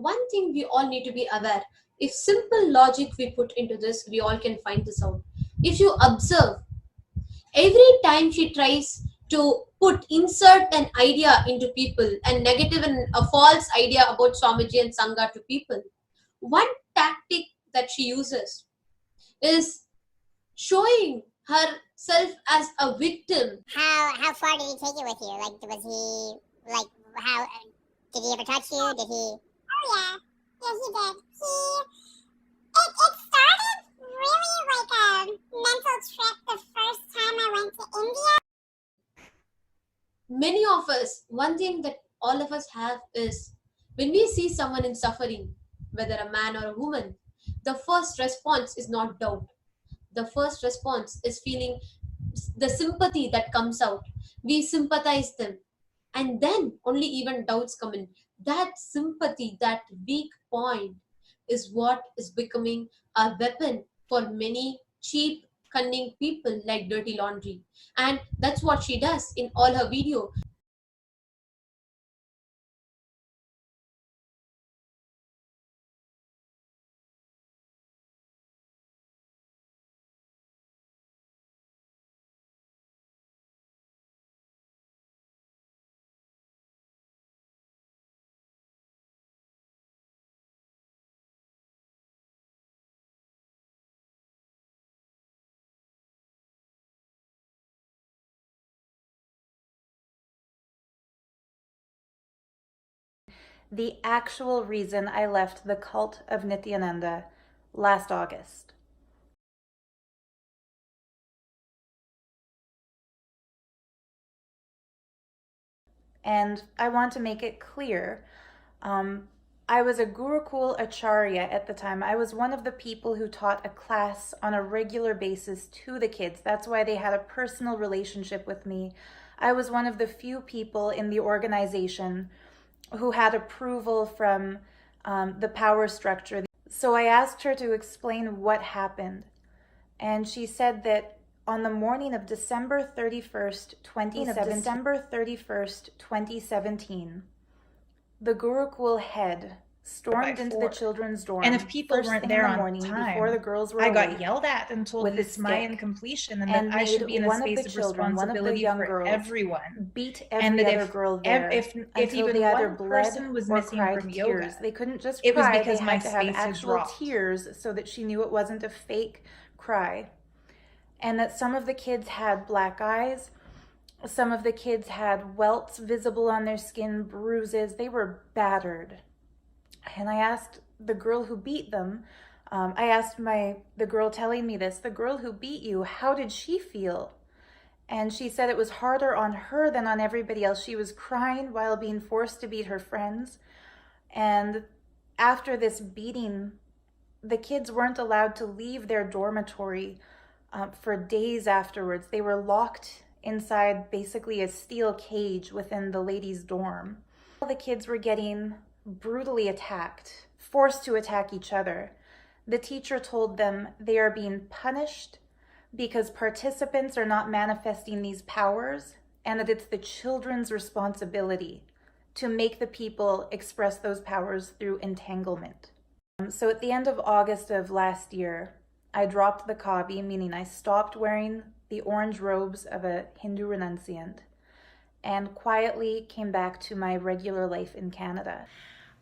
one thing we all need to be aware, if simple logic we put into this, we all can find this out. If you observe, every time she tries to insert an idea into people and negative and a false idea about Swamiji and Sangha to people, one tactic that she uses is showing herself as a victim. How far did he take it with you? Like, was he like how did he ever touch you? Did he? Oh yeah, he did. It started really like a mental trip the first time I went to India. Many of us, one thing that all of us have is when we see someone in suffering, whether a man or a woman, the first response is not doubt. The first response is feeling the sympathy that comes out. We sympathize them, and then only even doubts come in. That sympathy, that weak point, is what is becoming a weapon for many cheap, cunning people like Dirty Laundry. And that's what she does in all her video. The actual reason I left the cult of Nityananda last August. And I want to make it clear, I was a Gurukul Acharya at the time. I was one of the people who taught a class on a regular basis to the kids. That's why they had a personal relationship with me. I was one of the few people in the organization who had approval from the power structure. So I asked her to explain what happened. And she said that on the morning of December 31st, 2017, the Gurukul head stormed into the children's dorm. And if people weren't there on time, before the girls were I awake, got yelled at and told that it's my incompletion and that I should be in a space of responsibility for everyone. Beat every other girl there. If even one person was missing from yoga, they couldn't just cry. It was because they my had to have space had actual dropped. tears so that she knew it wasn't a fake cry. And that some of the kids had black eyes. Some of the kids had welts visible on their skin, bruises. They were battered. And I asked the girl who beat them, I asked the girl telling me this, the girl who beat you, how did she feel? And she said it was harder on her than on everybody else. She was crying while being forced to beat her friends. And after this beating, the kids weren't allowed to leave their dormitory for days afterwards. They were locked inside basically a steel cage within the ladies' dorm. The kids were getting brutally attacked, forced to attack each other. The teacher told them they are being punished because participants are not manifesting these powers, and that it's the children's responsibility to make the people express those powers through entanglement. So at the end of August of last year, I dropped the kabi, meaning I stopped wearing the orange robes of a Hindu renunciant, and quietly came back to my regular life in Canada.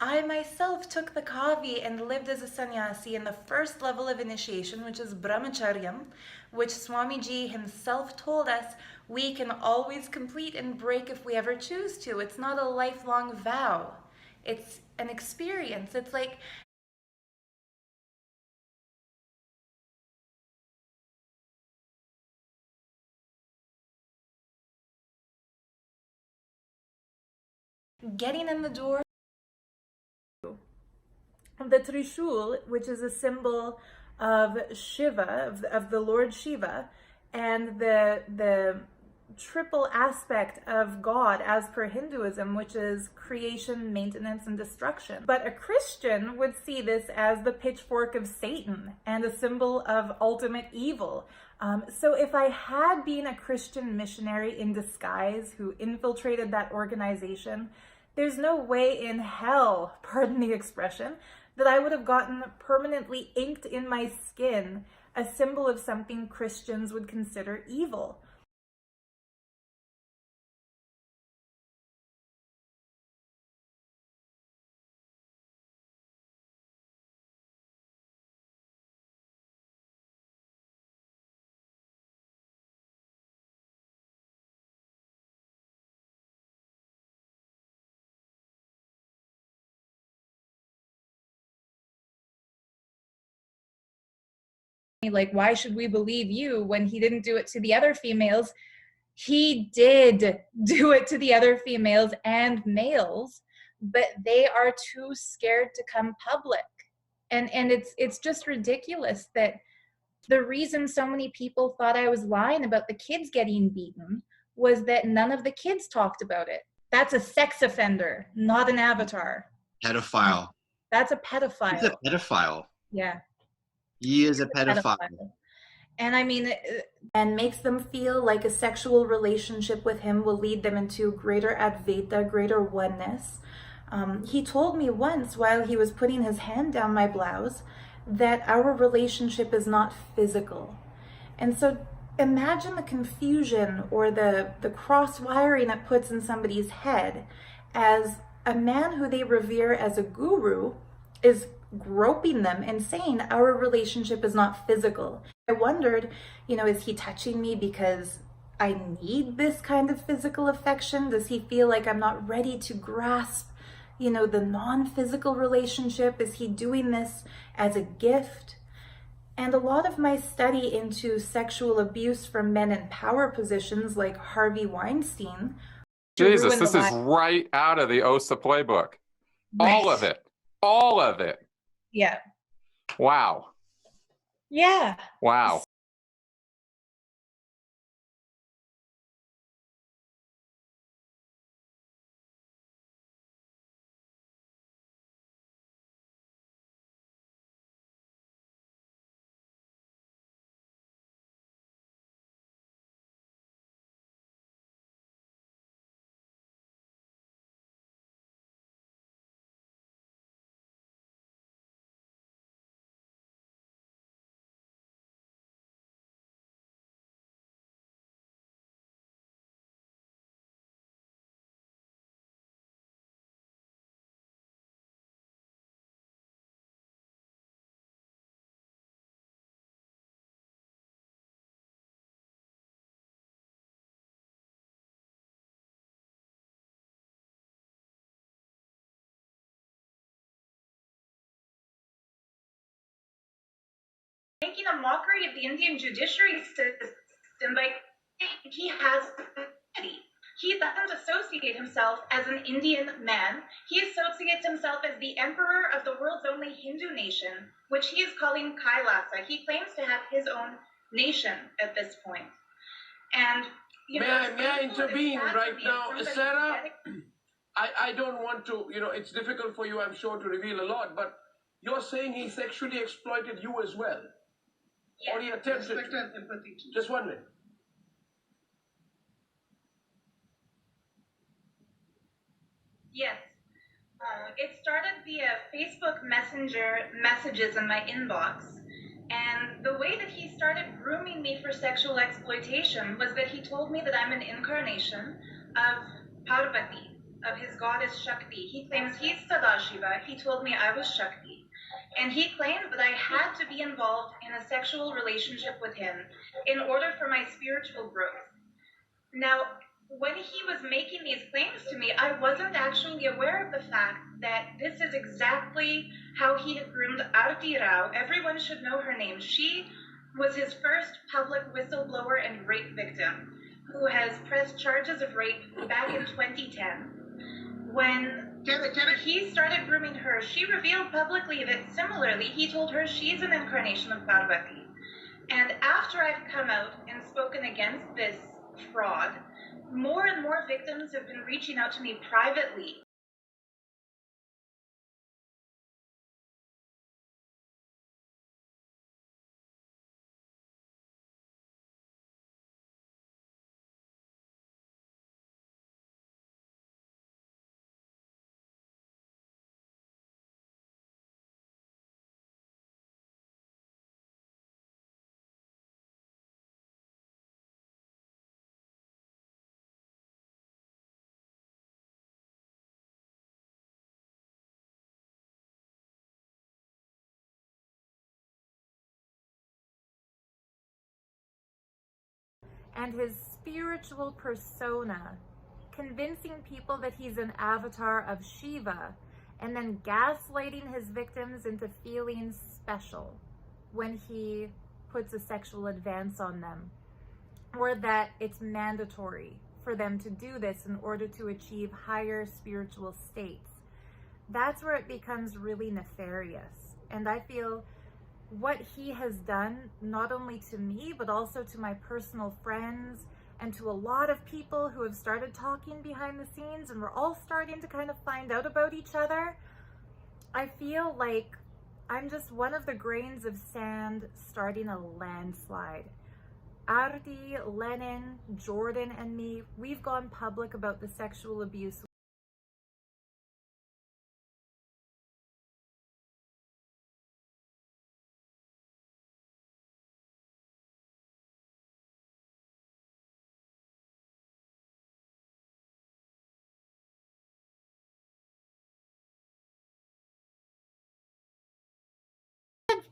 I myself took the kavi and lived as a sannyasi in the first level of initiation, which is brahmacharyam, which Swamiji himself told us we can always complete and break if we ever choose to. It's not a lifelong vow. It's an experience. It's like getting in the door. The Trishul, which is a symbol of Shiva, of the Lord Shiva, and the triple aspect of God as per Hinduism, which is creation, maintenance, and destruction. But a Christian would see this as the pitchfork of Satan and a symbol of ultimate evil. So if I had been a Christian missionary in disguise who infiltrated that organization, There's no way in hell, pardon the expression, that I would have gotten permanently inked in my skin a symbol of something Christians would consider evil. Like, why should we believe you when he didn't do it to the other females? He did do it to the other females and males, but they are too scared to come public. And it's just ridiculous that the reason so many people thought I was lying about the kids getting beaten was that none of the kids talked about it. That's a sex offender, not an avatar. Pedophile. That's a pedophile. He's a pedophile. Yeah. He is a pedophile. And I mean, and makes them feel like a sexual relationship with him will lead them into greater Advaita, greater oneness. He told me once while he was putting his hand down my blouse that our relationship is not physical. And so imagine the confusion or the cross-wiring it puts in somebody's head as a man who they revere as a guru is groping them and saying our relationship is not physical. I wondered, is he touching me because I need this kind of physical affection? Does he feel like I'm not ready to grasp, the non-physical relationship? Is he doing this as a gift? And a lot of my study into sexual abuse from men in power positions like Harvey Weinstein. Jesus, this is right out of the OSA playbook. Right. All of it. All of it. Yeah. Wow. Yeah. Wow. Making a mockery of the Indian judiciary system by saying he has authority. He doesn't associate himself as an Indian man. He associates himself as the emperor of the world's only Hindu nation, which he is calling Kailasa. He claims to have his own nation at this point. And may I intervene right now, Sarah? I don't want to, it's difficult for you, I'm sure, to reveal a lot, but you're saying he sexually exploited you as well? Yes. Or he attempted to? Just 1 minute. Yes. It started via Facebook Messenger messages in my inbox. And the way that he started grooming me for sexual exploitation was that he told me that I'm an incarnation of Parvati, of his goddess Shakti. He claims he's Sadashiva. He told me I was Shakti. And he claimed that I had to be involved in a sexual relationship with him in order for my spiritual growth. Now, when he was making these claims to me, I wasn't actually aware of the fact that this is exactly how he had groomed Arti Rao. Everyone should know her name. She was his first public whistleblower and rape victim who has pressed charges of rape back in 2010. When he started grooming her, she revealed publicly that similarly, he told her she's an incarnation of Parvati. And after I've come out and spoken against this fraud, more and more victims have been reaching out to me privately and his spiritual persona, convincing people that he's an avatar of Shiva, and then gaslighting his victims into feeling special when he puts a sexual advance on them, or that it's mandatory for them to do this in order to achieve higher spiritual states. That's where it becomes really nefarious. And I feel what he has done, not only to me, but also to my personal friends and to a lot of people who have started talking behind the scenes, and we're all starting to kind of find out about each other. I feel like I'm just one of the grains of sand starting a landslide. Arti, Lenin, Jordan, and me, we've gone public about the sexual abuse.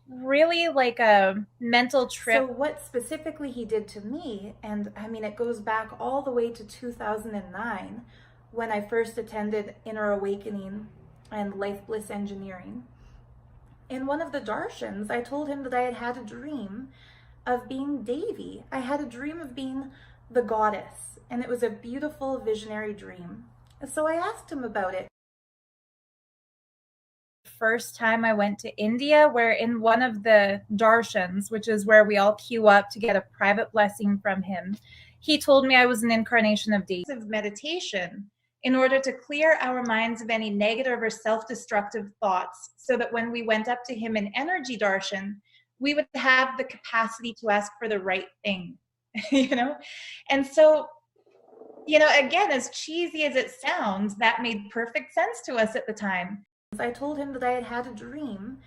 Really like a mental trip. So what specifically he did to me, and I mean, it goes back all the way to 2009 when I first attended Inner Awakening and Life Bliss Engineering. In one of the darshans, I told him that I had had a dream of being Devi. I had a dream of being the goddess, and it was a beautiful visionary dream. So I asked him about it. First time I went to India, where in one of the darshans, which is where we all queue up to get a private blessing from him, he told me I was an incarnation of Devi. Meditation in order to clear our minds of any negative or self-destructive thoughts, so that when we went up to him in energy darshan, we would have the capacity to ask for the right thing, you know? And so, you know, again, as cheesy as it sounds, that made perfect sense to us at the time. I told him that I had had a dream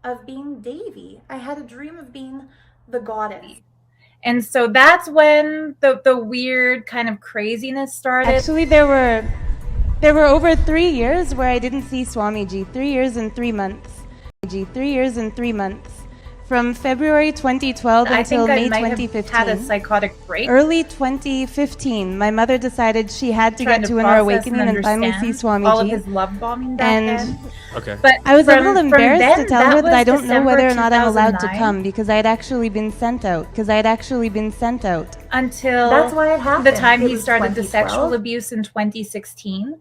of being Devi. I had a dream of being the goddess. And so that's when the weird kind of craziness started. Actually, there were over 3 years where I didn't see Swamiji. 3 years and 3 months. 3 years and 3 months. From February 2012 until May 2015. Had a psychotic break. Early 2015, my mother decided she had to get to Inner Awakening and finally see Swamiji. All of his love bombing back then. Okay. But I was a little embarrassed to tell her that I don't know December whether or not I'm allowed to 2009. come because I had actually been sent out. Until That's why it happened. the time It he was started the 2012. sexual abuse in 2016.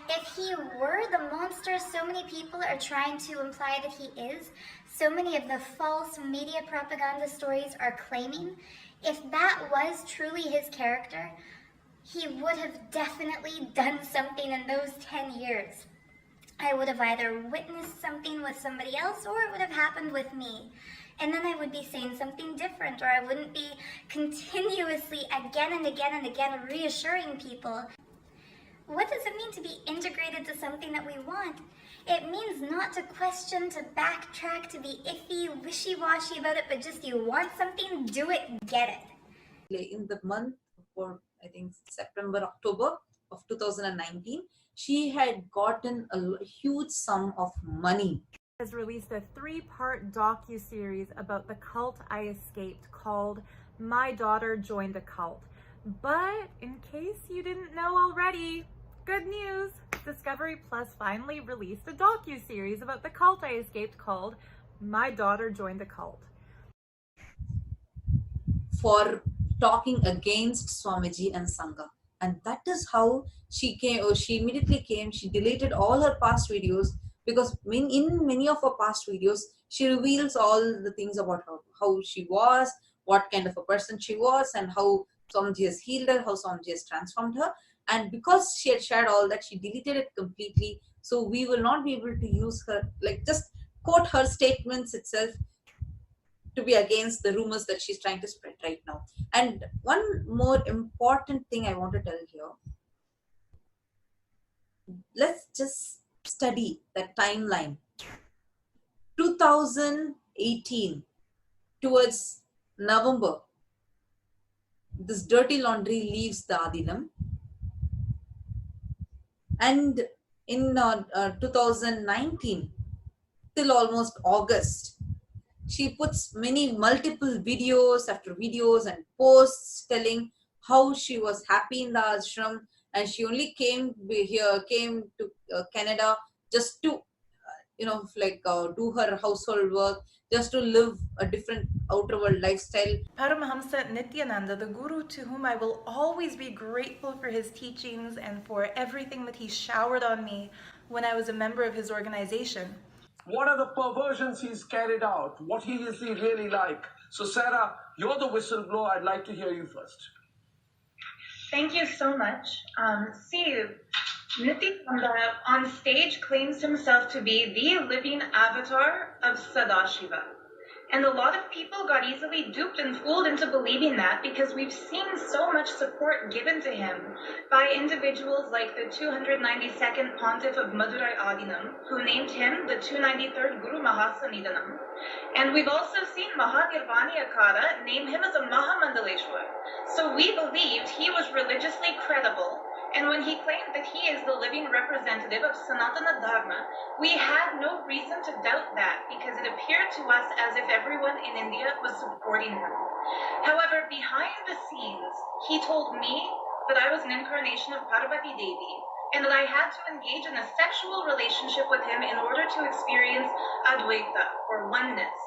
If he were the monster so many people are trying to imply that he is, so many of the false media propaganda stories are claiming, if that was truly his character, he would have definitely done something in those 10 years. I would have either witnessed something with somebody else or it would have happened with me. And then I would be saying something different, or I wouldn't be continuously again and again and again reassuring people. What does it mean to be integrated to something that we want? It means not to question, to backtrack, to be iffy, wishy-washy about it, but just you want something, do it, get it. In the month for, I think, September, October of 2019, she had gotten a huge sum of money. Has released a 3-part docu-series about the cult I escaped called My Daughter Joined a Cult. But in case you didn't know already, good news! Discovery Plus finally released a docu-series about the cult I escaped called My Daughter Joined a Cult. For talking against Swamiji and Sangha. And that is how she came, or she immediately came, she deleted all her past videos, because in many of her past videos, she reveals all the things about her, how she was, what kind of a person she was and how Swamiji has healed her, how Swamiji has transformed her. And because she had shared all that, she deleted it completely. So we will not be able to use her, like just quote her statements itself to be against the rumors that she's trying to spread right now. And one more important thing I want to tell here, let's just study that timeline. 2018 towards November, this dirty laundry leaves the Adinam, and in 2019 till almost August, she puts multiple videos after videos and posts telling how she was happy in the ashram, and she only came to Canada just to do her household work, just to live a different outer world lifestyle. Paramahamsa Nityananda, the guru to whom I will always be grateful for his teachings and for everything that he showered on me when I was a member of his organization. What are the perversions he's carried out? What is he really like? So, Sarah, you're the whistleblower. I'd like to hear you first. Thank you so much. See, Nityananda on stage claims himself to be the living avatar of Sadashiva. And a lot of people got easily duped and fooled into believing that because we've seen so much support given to him by individuals like the 292nd Pontiff of Madurai Adinam, who named him the 293rd Guru Mahasanidanam. And we've also seen Mahanirvani Akara name him as a Mahamandaleshwar. So we believed he was religiously credible. And when he claimed that he is the living representative of Sanatana Dharma, we had no reason to doubt that because it appeared to us as if everyone in India was supporting him. However, behind the scenes, he told me that I was an incarnation of Parvati Devi and that I had to engage in a sexual relationship with him in order to experience Advaita, or oneness.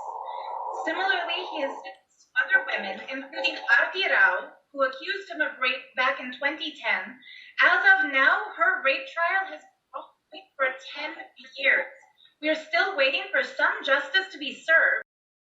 Similarly, he has sentenced other women, including Aarti Rao, who accused him of rape back in 2010. As of now, her rape trial has been ongoing for 10 years. We are still waiting for some justice to be served.